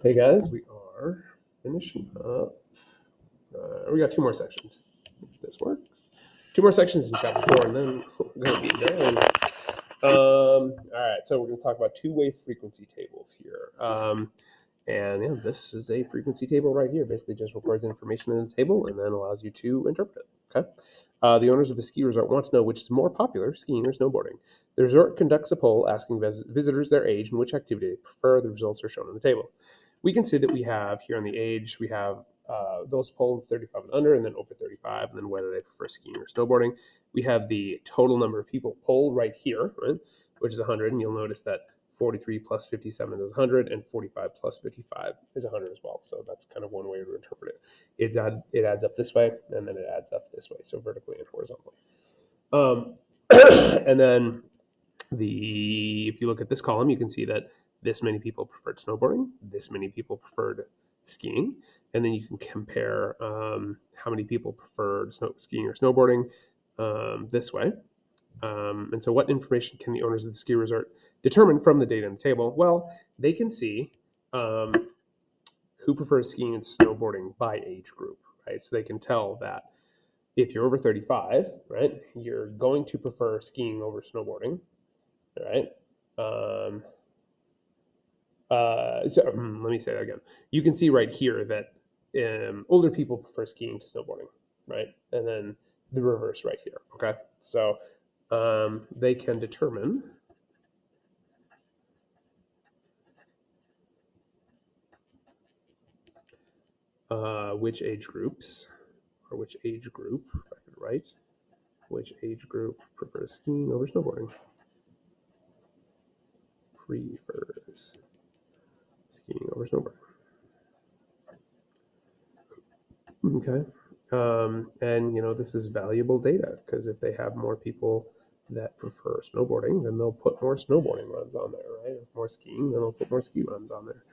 Hey guys, we are finishing up. We got two more sections. If this works, two more sections in chapter 4, and then we're gonna be done. All right, so we're gonna talk about two-way frequency tables here. And yeah, this is a frequency table right here. Basically, just records information in the table and then allows you to interpret it. Okay. The owners of a ski resort want to know which is more popular, skiing or snowboarding. The resort conducts a poll asking visitors their age and which activity they prefer. The results are shown on the table. We can see that we have here on the age, we have those polled 35 and under, and then over 35, and then whether they prefer skiing or snowboarding. We have the total number of people polled right here, right, which is 100, and you'll notice that 43 plus 57 is 100, and 45 plus 55 is 100 as well. So that's kind of one way to interpret it. It adds up this way, and then it adds up this way, so vertically and horizontally. And then if you look at this column, you can see that this many people preferred snowboarding, this many people preferred skiing, and then you can compare how many people preferred skiing or snowboarding this way. And so, what information can the owners of the ski resort determine from the data in the table? Well, they can see who prefers skiing and snowboarding by age group, right? So they can tell that if you're over 35, right, you're going to prefer skiing over snowboarding, right? Let me say that again. You can see right here that older people prefer skiing to snowboarding, right? And then the reverse right here, okay? So they can determine which age groups, or which age group, if I could write, which age group prefers skiing over snowboarding. Prefers skiing over snowboarding. Okay. And this is valuable data because if they have more people that prefer snowboarding, then they'll put more snowboarding runs on there, right? If more skiing, then they'll put more ski runs on there.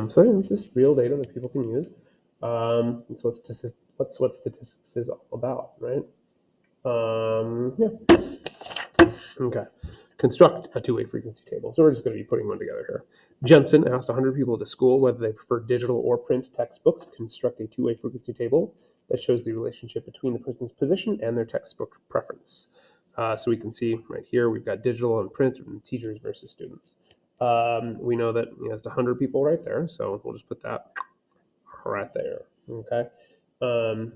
So yeah, it's just real data that people can use. It's what statistics is all about, right? Yeah. Okay. Construct a two-way frequency table. So we're just going to be putting one together here. Jensen asked 100 people at the school whether they prefer digital or print textbooks. Construct a two-way frequency table that shows the relationship between the person's position and their textbook preference. So we can see right here we've got digital and print, and teachers versus students. We know that he has 100 people right there, so we'll just put that right there. Okay.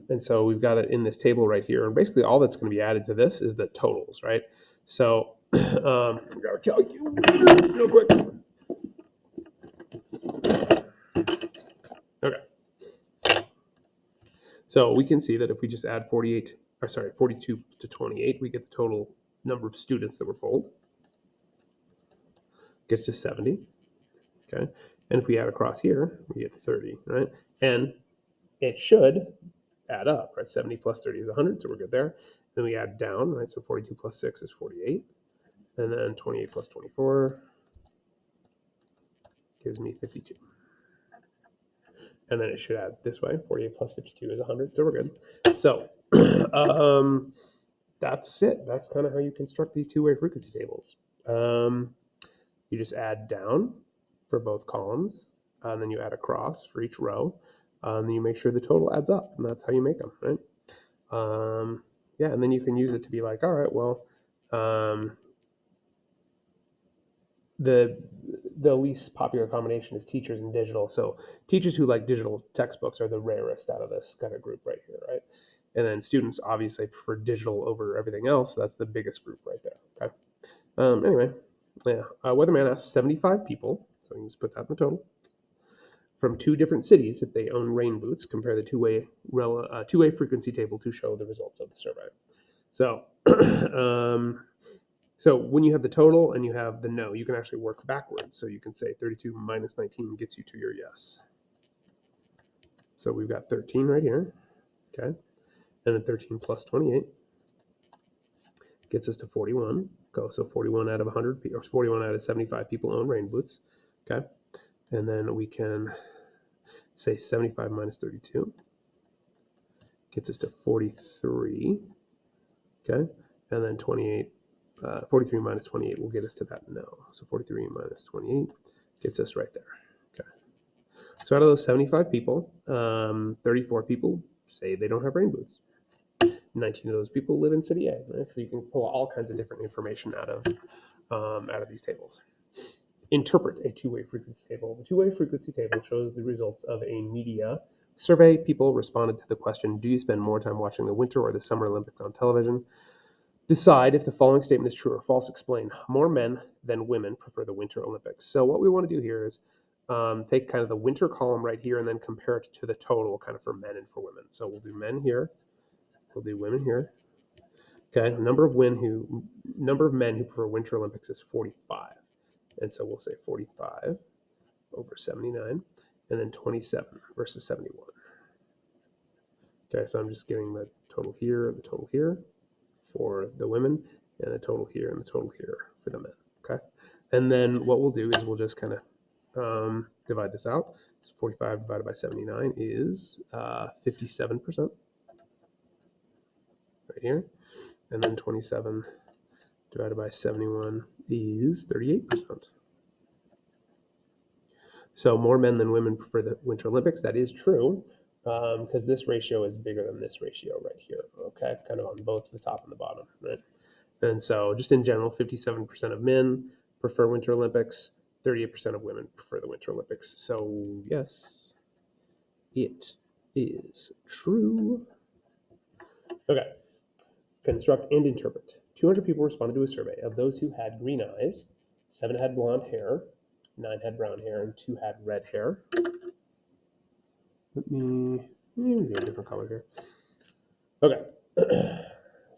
And so we've got it in this table right here. And basically all that's going to be added to this is the totals, right? So we got our calculator real quick. Okay. So we can see that if we just add 42 to 28, we get the total number of students that were polled. Gets to 70. Okay. And if we add across here, we get 30, right? And it should add up, right? 70 plus 30 is 100, so we're good there. Then we add down, right? So 42 plus 6 is 48. And then 28 plus 24 gives me 52. And then it should add this way. 48 plus 52 is 100, so we're good. So that's it. That's kind of how you construct these two-way frequency tables. You just add down for both columns, and then you add across for each row, and then you make sure the total adds up, and that's how you make them, right? Yeah, and then you can use it to be like, all right, well, the least popular combination is teachers and digital. So teachers who like digital textbooks are the rarest out of this kind of group right here, right? And then students obviously prefer digital over everything else. So that's the biggest group right there. Okay. Anyway, yeah. Weatherman asked 75 people, so you can just put that in the total, from two different cities if they own rain boots. Compare the two-way frequency table to show the results of the survey. So So when you have the total and you have the no, you can actually work backwards. So you can say 32 minus 19 gets you to your yes. So we've got 13 right here, okay? And then 13 plus 28 gets us to 41. So 41 out of 100, or 41 out of 75 people own rain boots, okay? And then we can say 75 minus 32 gets us to 43, okay? And then 43 minus 28 will get us to that no. So 43 minus 28 gets us right there. Okay. So out of those 75 people, 34 people say they don't have rain boots. 19 of those people live in city A, right? So you can pull all kinds of different information out of these tables. Interpret a two-way frequency table. The two-way frequency table shows the results of a media survey. People responded to the question, do you spend more time watching the Winter or the Summer Olympics on television? Decide if the following statement is true or false. Explain. More men than women prefer the Winter Olympics. So what we want to do here is take kind of the winter column right here and then compare it to the total kind of for men and for women. So we'll do men here. We'll do women here. Okay, number of men who prefer Winter Olympics is 45. And so we'll say 45 over 79, and then 27 versus 71. Okay, so I'm just getting the total here for the women, and the total here and the total here for the men. Okay, and then what we'll do is we'll just kind of divide this out. So 45 divided by 79 is 57% right here, and then 27 divided by 71 is 38%. So more men than women prefer the Winter Olympics. That is true, because this ratio is bigger than this ratio right here, okay? Kind of on both the top and the bottom, right? And so just in general, 57% of men prefer Winter Olympics, 38% of women prefer the Winter Olympics. So yes, it is true. Okay, construct and interpret. 200 people responded to a survey. Of those who had green eyes, 7 had blonde hair, 9 had brown hair, and 2 had red hair. Let me do a different color here. Okay.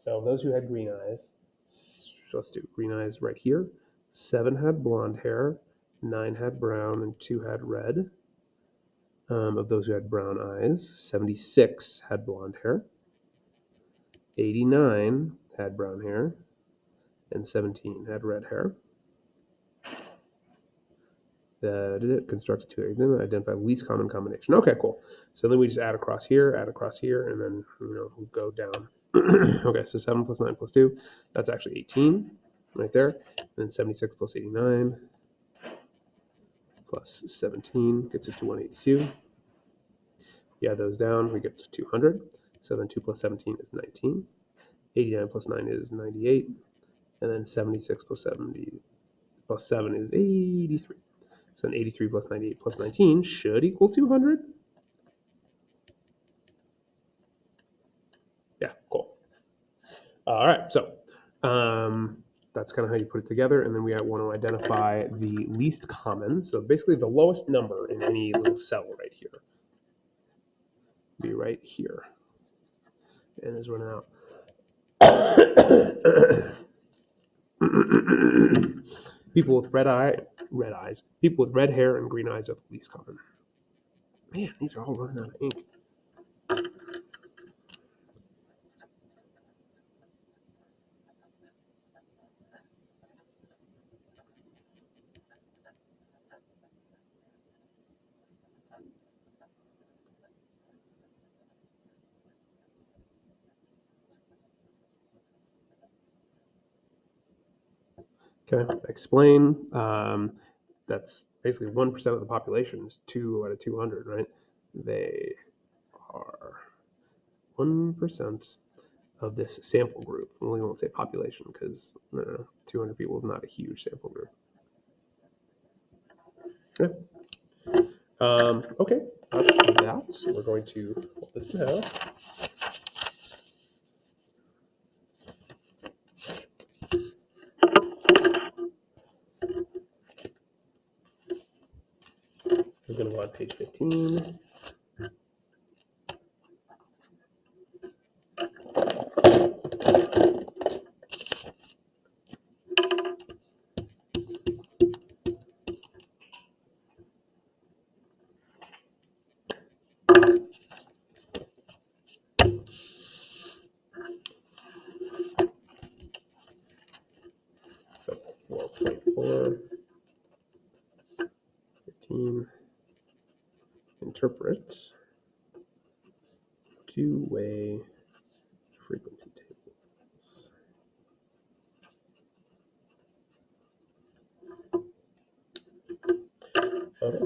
So those who had green eyes, so let's do green eyes right here. 7 had blonde hair, 9 had brown, and 2 had red. Of those who had brown eyes, 76 had blonde hair, 89 had brown hair, and 17 had red hair. That is it. Construct two. Identify least common combination. Okay, cool. So then we just add across here, and then we'll go down. Okay, so 7 plus 9 plus 2, that's actually 18 right there. And then 76 plus 89 plus 17 gets us to 182. You add those down, we get to 200. So then 2 plus 17 is 19. 89 plus 9 is 98. And then 76 plus 70 plus 7 is 83. So then 83 plus 98 plus 19 should equal 200. Yeah, cool. All right, so that's kind of how you put it together. And then we want to identify the least common. So basically the lowest number in any little cell right here. Be right here. And it's running out. People with red eyes. People with red hair and green eyes are the least common. Man, these are all running out of ink. Okay, explain. That's basically 1% of the population is 2 out of 200, right? They are 1% of this sample group. Well, we won't say population because 200 people is not a huge sample group. Yeah. Okay, that's that. So we're going to pull this in half. We're going to go on page 15. So 4.4, 15, interpret two-way frequency tables. Okay.